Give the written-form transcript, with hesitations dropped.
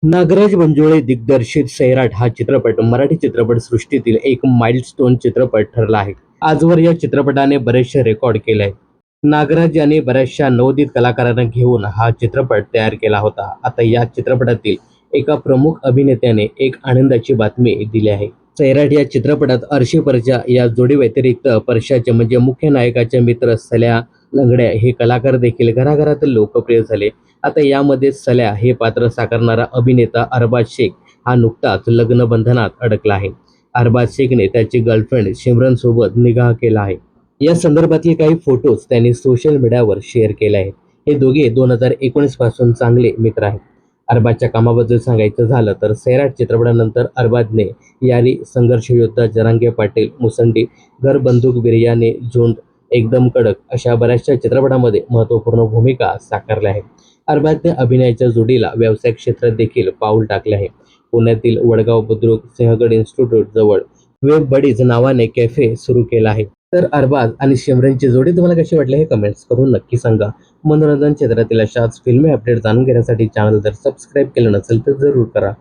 नागराज मंजुळे दिग्दर्शित सैराट हा चित्रपट मराठी चित्रपटसृष्टीतील एक माइलस्टोन चित्रपट ठरला आहे. आजवर या चित्रपटाने बरेचसे रेकॉर्ड केले आहेत. नागराज यांनी बऱ्याचशा नवोदित कलाकारांना घेऊन हा चित्रपट तयार केला होता. आता या चित्रपटातील एका प्रमुख अभिनेत्याने एक आनंदाची बातमी दिली आहे. सैराट या चित्रपटात अर्शी परजा या जोडी व्यतिरिक्त परशाचे म्हणजे मुख्य नायकाचे मित्र सल्या लंगड्या हे कलाकार देखील घराघरात लोकप्रिय झाले. आता यामध्ये सल्या हे पात्र साकारणारा अभिनेता अरबाज शेख हा नुकताच लग्न बंधनात अडकला आहे. अरबाज शेखने त्याची गर्लफ्रेंड सिमरन सोबत निगाह केला आहे. या संदर्भातले काही फोटोज त्यांनी सोशल मीडियावर शेअर केले आहेत. हे दोघे 2019 पासून चांगले मित्र आहेत. अरबाजच्या कामाबद्दल सांगायचं झालं तर सैराट चित्रपटानंतर अरबाजने यारी, संघर्ष योद्धा, जरांगे पाटील, मुसंडी, घर बंदूक, बिर्याणी, झुंड, एकदम कडक अशा बऱ्याचशा चित्रपटांमध्ये महत्त्वपूर्ण भूमिका साकारल्या आहेत. अरबाजने अभिनयाच्या जोडीला व्यवसाय क्षेत्रात देखील पाऊल टाकले आहे. पुण्यातील वडगाव बुद्रुक सिंहगड इन्स्टिट्यूट जवळ वेब बडीज नावाने कॅफे सुरू केला आहे. तर अरबाज आणि सिमरनची जोडी तुम्हाला कशी वाटली हे कमेंट्स करून नक्की सांगा. मनोरंजन क्षेत्रातील अशाच फिल्मी अपडेट जाणून घेण्यासाठी चॅनल जर सबस्क्राईब केलं नसेल तर जरूर करा.